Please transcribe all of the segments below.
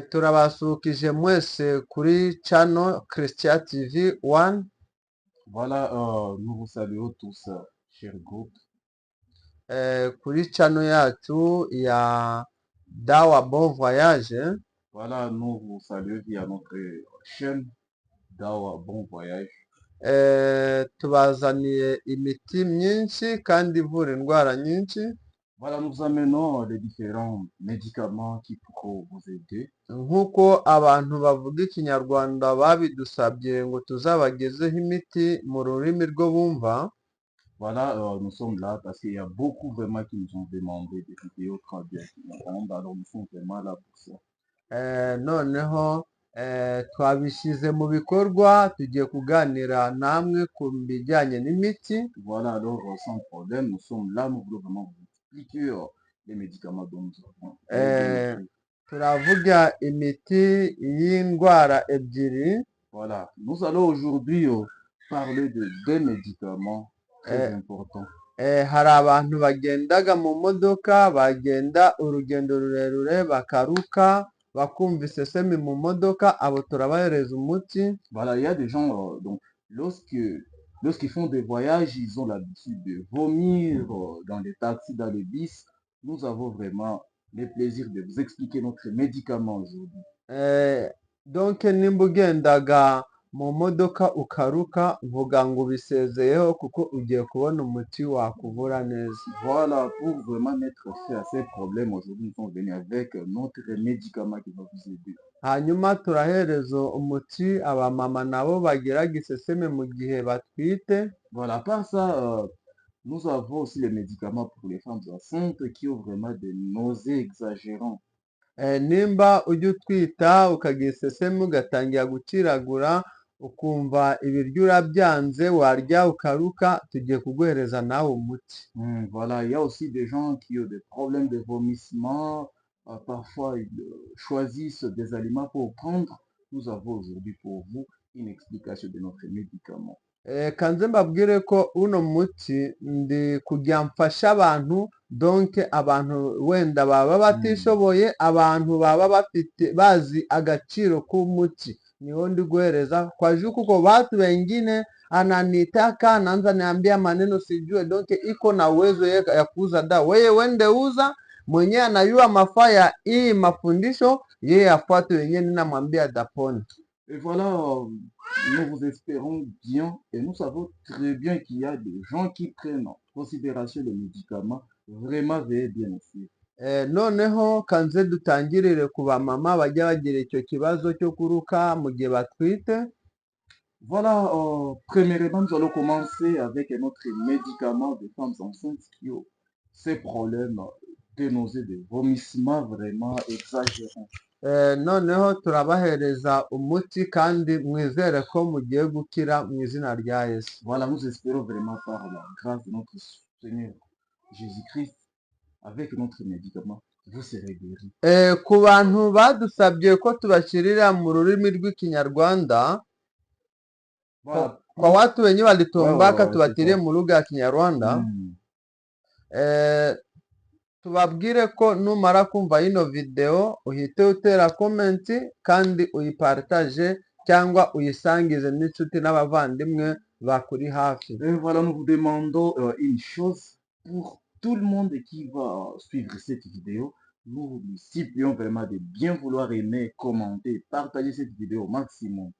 Turabasukije mwese kuri channel Christian TV 1. Voilà, nous vous saluons tous, chers groupes. Kuri channel yacu ya Dawa Bon Voyage. Voilà, nous vous saluons via notre chaîne Dawa Bon Voyage. Tubazaniye imiti myinshi kandi ivura indwara nyinshi. Voilà, nous amenons les différents médicaments qui pourront vous aider. Nk'uko abantu bavuga ikinyarwanda babidusabye ngo tuzabagezeho imiti mu rurimi rwo bumva. Voilà, nous sommes là parce qu'il y a beaucoup vraiment qui nous ont demandé des vidéos très bien. Alors nous sommes vraiment là pour ça. Noneho twabishyize mu bikorwa, tugiye kuganira namwe ku bijyanye n'imiti. Voilà, alors sans problème, nous sommes là, nous voulons vraiment vous expliquer les médicaments dont nous avons. Turavuga imiti y'indwara ebyiri. Voilà, nous allons aujourd'hui parler de deux médicaments très importants. Hari abantu bagendaga mu modoka, bagenda urugendo rurerure bakaruka, bakumva isesemi mu modoka, abo turabahereza umuti. Voilà, il y a des gens, donc, lorsqu'ils font des voyages, ils ont l'habitude de vomir dans les taxis, dans les bus. Nous avons vraiment le plaisir de vous expliquer notre médicament aujourd'hui. Donc nimba ugendaga mu modoka ukaruka, vuga ngo ubisezeyeho kuko ugiye kubona umuti wakuvura neza. Voilà, pour vraiment mettre fin à ces problèmes, aujourd'hui nous sommes venus avec notre médicament qui va vous aider. Hanyuma turahereza umuti abamama nabo bagiraga iseseme mu gihe batwite. Voilà, à part ça, nous avons aussi les médicaments pour les femmes enceintes qui ont vraiment des nausées exagérantes. Nimba ujya utwita ukagira iseseme ugatangira guciragura ukumva ibiryo urabyanze warya ukaruka, tugiye kuguhereza nawe umuti. Voilà, il y a aussi des gens qui ont des problèmes de vomissement. Parfois, ils choisissent des aliments pour prendre. Nous avons aujourd'hui pour vous une explication de notre médicament. Kanze mbabwire ko uno muti ndi kugira mfasha abantu, donc abantu wenda baba batishoboye, abantu baba bafite bazi agaciro k'umuti, niho ndi guhereza kwa juu kuko watu wengine ananitaka naanza niambia maneno sijue, donc iko na uwezo ya kuuza dawa. Wewe wende uza, mwenye anayua mafaa ya hii mafundisho, yeye afuate wenyewe, ninamwambia dapone. Et voilà, nous vous espérons bien et nous savons très bien qu'il y a des gens qui prennent en considération les médicaments. Vraiment, veuillez bien aussi. Noneho kanze dutangirire ku bamama bajya bagira icyo kibazo cyo kuruka mu gihe batwite. Voilà, premièrement, nous allons commencer avec notre médicament de femmes enceintes qui ont ces problèmes de nausées, de vomissements vraiment exagérants. Noneho turabahereza umuti kandi mwizere ko mugiye gukira mu izina rya Yesu. Voilà, nous espérons vraiment par la grâce de notre Seigneur Jésus-Christ, avec notre médicament, vous serez guéris. Ku bantu badusabye ko tubashyirira mu rurimi rw'ikinyarwanda, kwa watu wenye walituombaka tubatire mu lugha ya Kinyarwanda, tubabwire ko numara kumva ino video uhite utera comment kandi uyipartage cyangwa uyisangize n'inshuti n'abavandimwe bakuri hafi. Et voilà, nous vous demandons une chose pour tout le monde qui va suivre cette vidéo. Nous vous supplions vraiment de bien vouloir aimer, commenter, partager cette vidéo au maximum.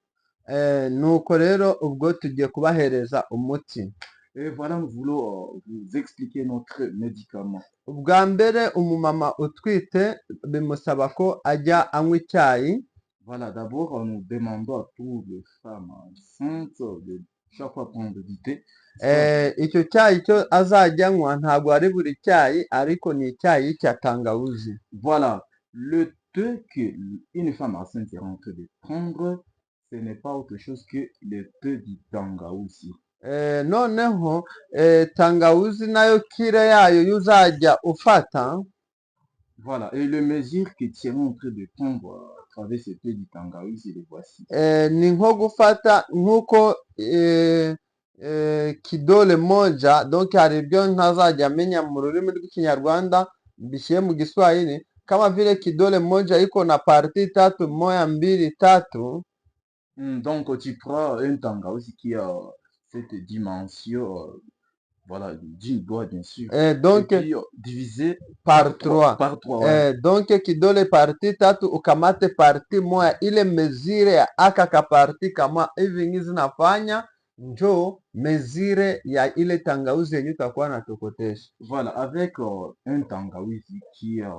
Nuko rero ubwo tugiye kubahereza umuti. Et voilà, nous voulons vous expliquer notre médicament. Ubwa mbere umumama utwite bimusaba ko ajya anywa icyayi. Voilà, d'abord nous demandons à toutes les femmes enceintes de chaque fois prendre du thé. Icyo cyayi cyo azajya anywa ntabwo ari buri cyayi, ariko ni icyayi cya tangawuzi. Voilà, le thé qu'une femme enceinte est en train de prendre, ce n'est pas autre chose que le thé du tangawuzi. Noneho tangawuzi nayo kire yayo yuzajya ufata. Voilà, et les mesures que tu es en train de prendre à travers ce thé du tangawuzi, les voici. Ni nko gufata nkuko kidole moja, donc hari ibyo ntazajya amenya mu rurimi rw'ikinyarwanda mbishyire mu Giswahili, kama vile kidole moja iko na parti tatu, moya, mbili, tatu. Donc, tu prends un tangawizi qui a cette dimension, voilà, d'une doigt, bien sûr. Et Donc puis, divisé par 3. Par 3, ouais. Donc kidole parti tatu, ukamate parti moya, ile mezire ya aka ka parti kama hivi ngizi nafanya njo mezire ya ile tangawizi yenye utakuwa natokotesha. Voilà, avec un tangawizi qui a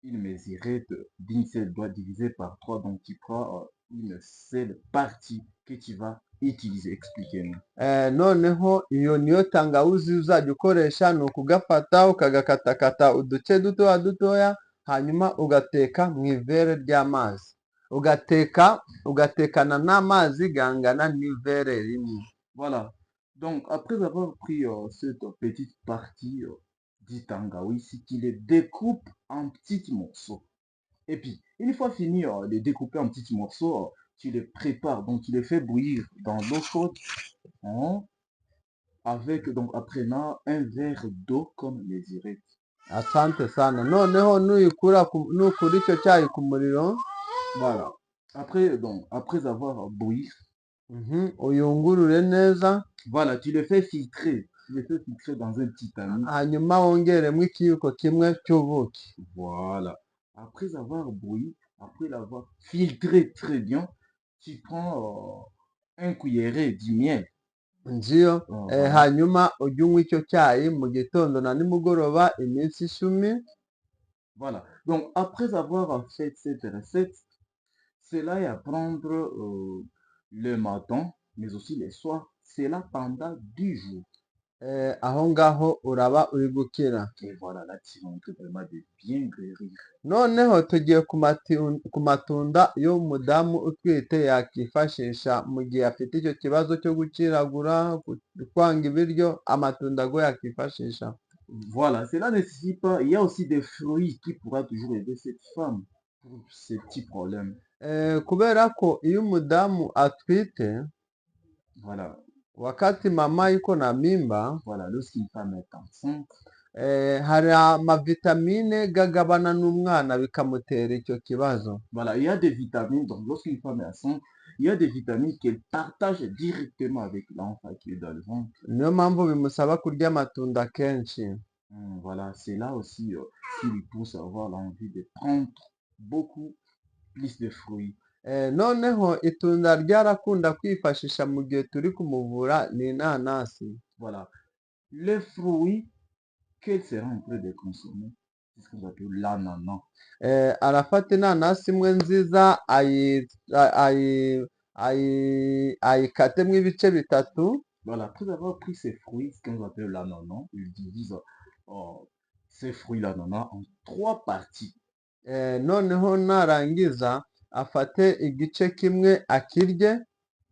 une mesurette d'une seule doigt divisé par 3, donc tu prends une seule partie que tu vas utiliser. Expliquez-nous. Noneho iyo niyo tangawizi uzajya ukoresha, ni ukugafata ukagakatakata uduce dutoya dutoya, hanyuma ugateka mu ivere ry'amazi, ugatekana n'amazi gangana n'ivere rimwe. Voilà, donc après avoir pris cette petite partie du tangawizi, tu les découpes en petits morceaux. Et puis, une fois fini de découper en petits morceaux, tu les prépares, donc tu les fais bouillir dans l'eau chaude, hein, avec, donc, apprenant un verre d'eau comme mesurette. Asante sana. Noneho nukura icyo cyayi ku muriro, Voilà. Après, donc, après avoir bouilli, uyungurure neza. Voilà, tu le fais filtrer. Tu le fais filtrer dans un petit tamis. Hanyuma wongeremo ikiyiko kimwe cy'ubuki. Voilà. Après avoir bouilli, après l'avoir filtré très bien, tu prends un cuillerée du miel. Nziyo, hanyuma ujye unywa icyo cyayi mu gitondo na nimugoroba iminsi 10. Voilà. Donc, après avoir fait cette recette, cela est à prendre le matin, mais aussi le soir. Cela pendant 10 jours. Aho ngaho uraba uri gukira. Et voilà, là, tu rentres vraiment de bien guérir. Noneho tugiye ku matunda y'umudamu utwite yakifashisha mu gihe afite icyo kibazo cyo gukiragura, kwanga ibiryo, amatunda go yakifashisha. Voilà, cela ne suffit pas. Il y a aussi des fruits qui pourra toujours aider cette femme pour ces petits problèmes. Kubera ko iyo umudamu atwite, voilà, wakati mama yuko na mimba, voilà, lorsqu'une femme est enceinte, hari amavitamine gagabana n'umwana bikamutera icyo kibazo. Voilà, il y a des vitamines, donc lorsqu'une femme est enceinte, il y a des vitamines qu'elle partage directement avec l'enfant qui est dans le ventre. Niyo mpamvu bimusaba kurya amatunda kenshi. Voilà, c'est là aussi qui lui pousse à avoir l'envie de prendre beaucoup plus de fruits. Noneho itunda ryarakunda kwifashisha mu gihe turi kumuvura ni inanasi. Voilà, les fruits qu'elle sera en train de consommer, c'est ce qu'on appelle l'ananas. Arafata inanasi imwe nziza ayikatemo ibice bitatu. Voilà, après avoir pris ces fruits, ce qu'on appelle l'ananas, il divise ces fruits l'ananas en 3 parties. Noneho narangiza afate igice kimwe akirye.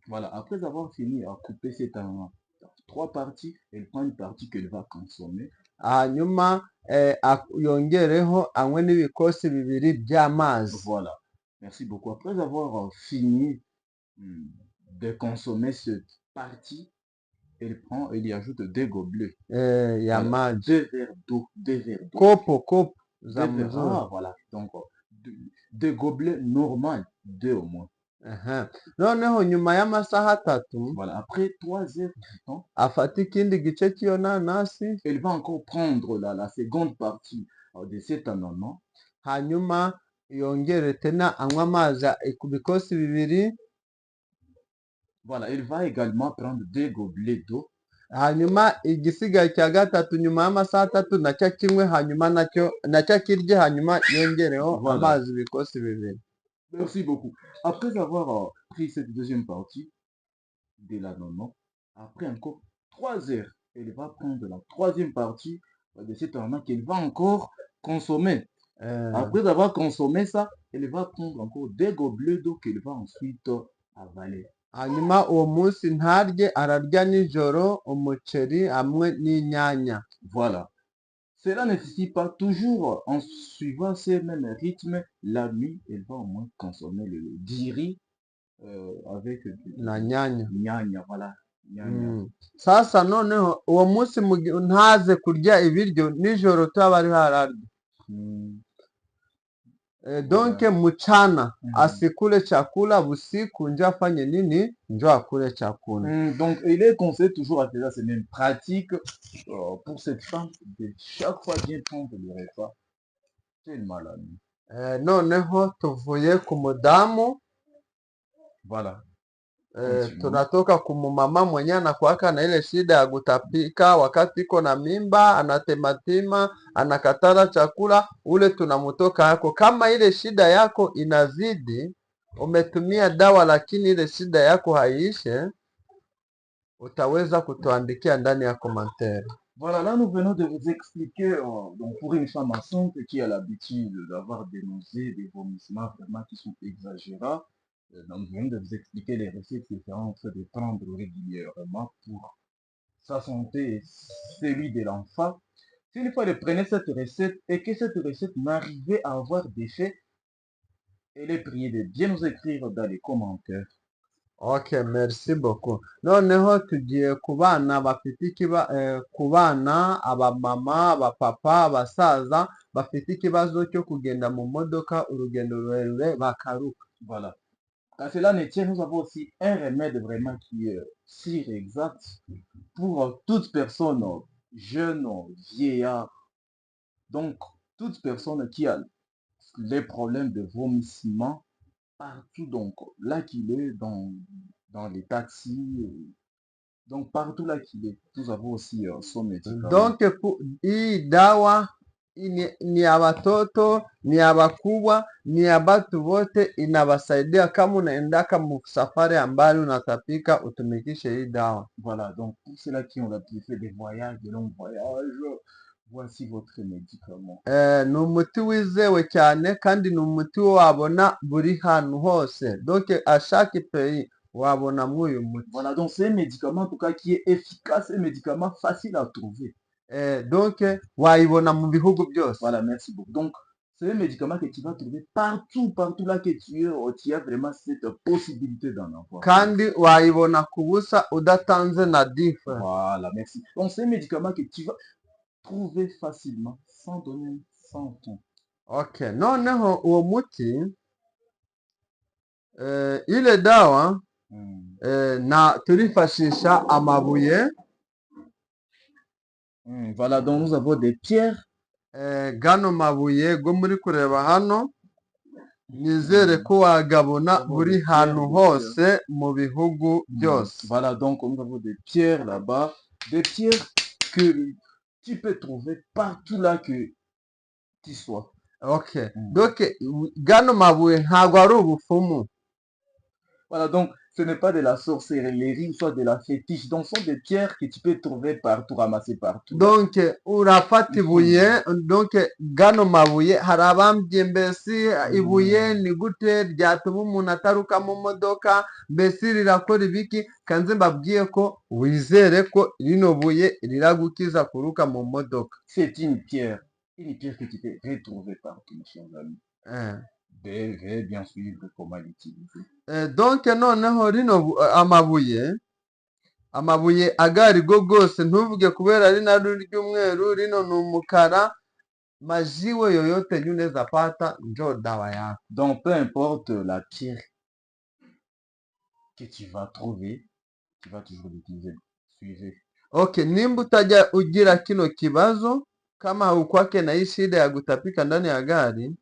Voilà, après avoir fini à couper cet ananas en 3 parties, elle prend une partie qu'elle va consommer. Hanyuma yongereho anywe n'ibikosi bibiri by'amazi. Voilà, merci beaucoup. Après avoir fini de consommer cette partie, elle prend et y ajoute 2 gobelets. Voilà, 2 verres d'eau, 2 verres d'eau. Kopo. Voilà, donc 2 gobelets normaux, 2 au moins. Noneho nyuma y'amasaha 3, voilà, après 3 heures du temps, afata ikindi gice cy'iyo nanasi, elle va encore prendre la seconde partie de cet ananas. Hanyuma yongere tena anywa amazi ku bikosi bibiri. Voilà, elle va également prendre 2 gobelets d'eau. Hanyuma igisigaye cya gatatu nyuma y'amasaha 3 nacyo kimwe, hanyuma nacyo kirye, hanyuma yongereho amazi ibikosi bibiri. Merci beaucoup. Après avoir pris cette deuxième partie de l'ananas, après encore 3 heures, elle va prendre la troisième partie de cet ananas qu'elle va encore consommer. Après avoir consommé ça, elle va prendre encore 2 gobelets d'eau qu'elle va ensuite avaler. Hanyuma uwo munsi ntarye, ararya nijoro umuceri hamwe n'inyanya. Voilà. Cela ne suffit pas, toujours en suivant ces mêmes rythmes. La nuit, elle va au moins consommer le diri avec la nyanya. Voilà. Nyanya. Sasa noneho uwo munsi ntaze kurya ibiryo, nijoro tuba ari hararya. Donc Voilà. mchana Mhm. asikule chakula, usiku njo afanye nini? Njo akule chakula. Donc, il est conseillé toujours à faire ces mêmes pratiques pour cette femme de chaque fois bien prendre le repas. C'est une maladie. Noneho tuvuye ku mudamu, Voilà. Continue. tunatoka kumumama mwenye anakuwaka na ile shida ya kutapika wakati iko na mimba, anatematima, anakatala chakula, ule tunamutoka yako. Kama ile shida yako inazidi, umetumia dawa lakini ile shida yako haiishe, utaweza kutuandikia ndani ya komantere. Voilà, là nous venons de vous expliquer, donc pour une femme enceinte qui a l'habitude d'avoir des nausées, des vomissements vraiment qui sont exagérés, donc nous venons de vous expliquer les recettes différentes de prendre régulièrement pour sa santé et celui de l'enfant. Si une fois de prenez cette recette et que cette recette n'arrivait à avoir d'effet, elle est priée de bien nous écrire dans les commentaires. Ok, merci beaucoup. Noneho tugiye ku bana bafite ku bana, abamama, abapapa, abasaza bafite ikibazo cyo kugenda mu modoka urugendo rurerure bakaruka. Voilà. À cela ne tient, nous avons aussi un remède vraiment qui est sûr et exact pour toute personne, jeune, vieillard. Donc, toute personne qui a les problèmes de vomissement partout, donc là qu'il est, dans les taxis, donc partout là qu'il est, nous avons aussi son médicament. Donc hii dawa ni ya watoto, ni ya wakubwa, ni ya batu wote, inawasaidia. Kama unaendaka msafari ambali unatapika, utumikishe hii dawa. Voilà, donc pour ceux-là qui ont l'habitude des voyages, de longs voyages, voici votre médicament. Ni umuti wizewe cyane kandi ni umuti wabona buri hantu hose. Donc à chaque pays wabona mwuyu muti. Voilà, donc c'est un médicament en tout cas qui est efficace, un médicament facile à trouver. Donc wayibona mu bihugu byose. Voilà, merci beaucoup. Donc c'est un médicament que tu vas trouver partout là que tu as vraiment cette possibilité d'en avoir. Kandi wayibona kubusa udatanze na difference. Voilà, merci. Donc c'est un médicament que tu vas trouver facilement sans donner 100 temps. Ok, noneho uwo muti ile dawa na turifashisha amabuye. Voilà, donc nous avons des pierres. Gano mabuye go muri kureba hano, nizere ko wagabona buri hantu hose mu bihugu byose. Voilà, donc nous avons des pierres là-bas, des pierres que tu peux trouver partout là que tu sois. Ok, donc gano mabuye ntago ari ubupfumu. Voilà, donc ce n'est pas de la sorcellerie, soit de la fétiche. Donc ce sont des pierres que tu peux trouver partout, ramasser partout. Donc urafata ibuye, donc gano mabuye hari abambye mbese ibuye ni gute ryatuma umuntu ataruka mu modoka, mbese rirakora ibiki? Kanze mbabwiye ko wizere ko rino buye riragukiza kuruka mu modoka. C'est une pierre que tu peux retrouver partout, mes chers amis. Devez bien suivre comment l'utiliser. Donc noneho rino amabuye agarigo gose, ntuvuge kubera rina ry'umweru, rino ni umukara, majiwe yoyote unaweza pata, njo dawa yako. Donc peu importe la pierre que tu vas trouver, tu vas toujours l'utiliser. Suivez. Ok, nimba utajya ugira kino kibazo, kama haukwake na hii shida ya kutapika ndani ya gari.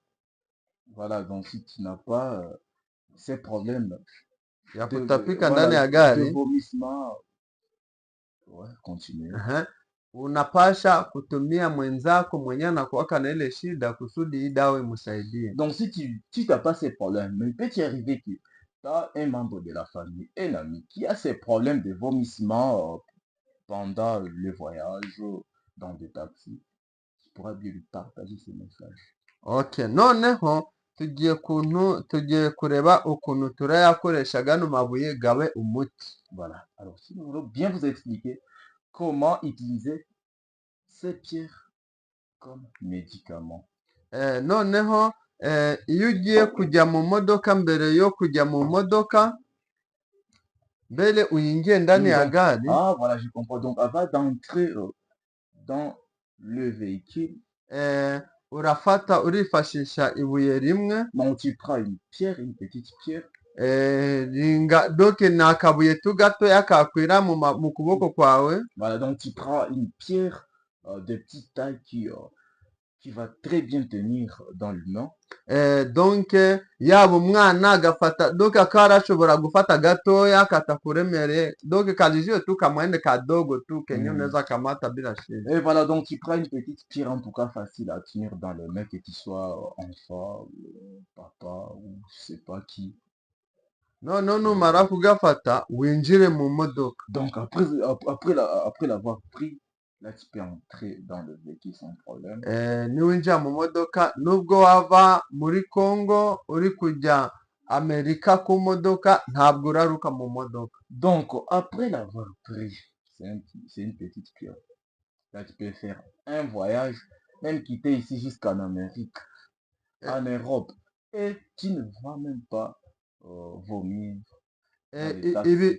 Voilà, donc si tu n'as pas ces problèmes ya kutapika ndani ya gari, de vomissement, ouais, continue. Unapasha kutumia mwenzako mwenye anakuwaka na ile shida kusudi hii dawa imsaidie. Donc si tu n'as pas ces problèmes, mais il peut y arriver que tu as un membre de la famille, un ami qui a ces problèmes de vomissement pendant le voyage dans des taxis, tu pourras bien lui partager ce message. Ok, noneho tugiye kureba ukuntu turayakoresha gano mabuye gabe umuti. Voilà, alors si nous voulons bien vous expliquer comment utiliser ces pierres comme médicament. Noneho iyo ugiye kujya mu modoka, mbere yo kujya mu modoka, mbere uyingiye ndani ya gari. Ah voilà, je comprends. Donc avant d'entrer dans le véhicule, urafata urifashisha ibuye rimwe Donc tu prends une pierre, une petite pierre. doke ni akabuye tu gatoya kakwira mu kuboko kwawe. Voilà, donc tu prends une pierre de petite taille qui va très bien tenir dans le main. Donc yaba umwana agafata donc akaba arashobora gufata gatoya katakuremereye donc kajijiwe tu kamwende kadogo tu kenye unaweza kamata bila shida. Et voilà, donc tu prends une petite pierre en tout cas facile à tenir dans le main, que tu sois enfant, papa ou je sais pas qui. None numara kugafata winjire mu modoka. Donc après l'avoir pris, là tu peux entrer dans le véhicule sans problème. Niwinjira mu modoka nubwo wava muri Congo uri kujya Amerika ku modoka ntabwo uraruka mu modoka. Donc après l'avoir pris, c'est une petite pierre. Là tu peux faire un voyage, même quitter ici jusqu'en Amérique, en Europe, et tu ne vas même pas vomir.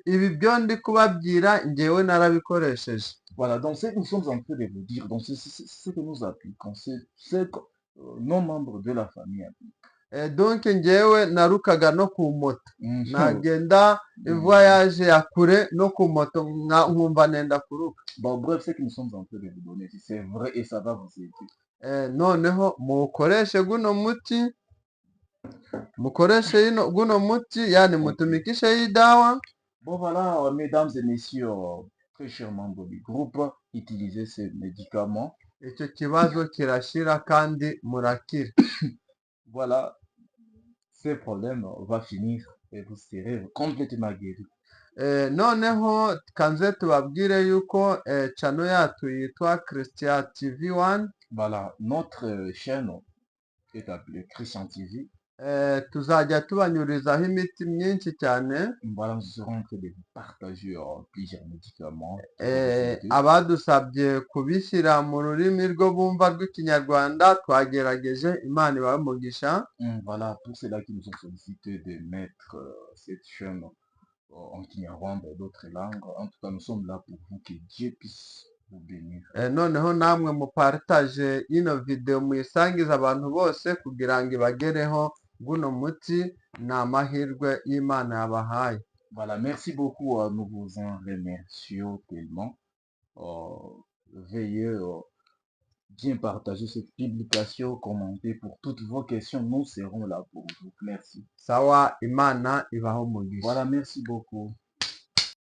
Ibi byo ndi kubabwira njyewe narabikoresheje. Voilà, donc ce que nous sommes en train de vous dire, donc c'est ce que nous appliquons, c'est ce que nos membres de la famille appliquent. Donc njyewe narukaga no ku moto nagenda voyage ya kure no ku moto nkumva nenda kuruka. Bon bref, ce que nous sommes en train de vous donner, c'est vrai et ça va vous aider. Noneho mukoreshe guno muti, mukoreshe guno muti, yani mutumikishe hii dawa. Bon voilà, mesdames et messieurs, très chers membres du groupe, utilisez ces médicaments. Icyo kibazo kirashira kandi murakira. Voilà, ce problème va finir et vous serez complètement guéri. Noneho kanze tubabwire yuko channel yacu yitwa Christian TV 1. Voilà, notre chaîne est appelée Christian TV. Tuzajya tubanyurizaho imiti myinshi cyane. Voilà, nous serons en train de vous partager plusieurs médicaments. Abadusabye kubishyira mu rurimi rwo bumva rw'ikinyarwanda twagerageje, Imana ibahe umugisha. Voilà, pour ceux-là qui nous ont sollicité de mettre cette chaîne en kinyarwanda et d'autres langues. En tout cas, nous sommes là pour vous, que Dieu puisse vous bénir. Noneho namwe mupartage ino video muyisangiza abantu bose kugira ngo ibagereho guno muti na mahirwe y'Imana yabahaye. Voilà, merci beaucoup, nous vous en remercions tellement. Veuillez bien partager cette publication, commenter pour toutes vos questions, nous serons là pour vous. Merci. Sawa, Imana ibahe umugisha. Voilà, merci beaucoup.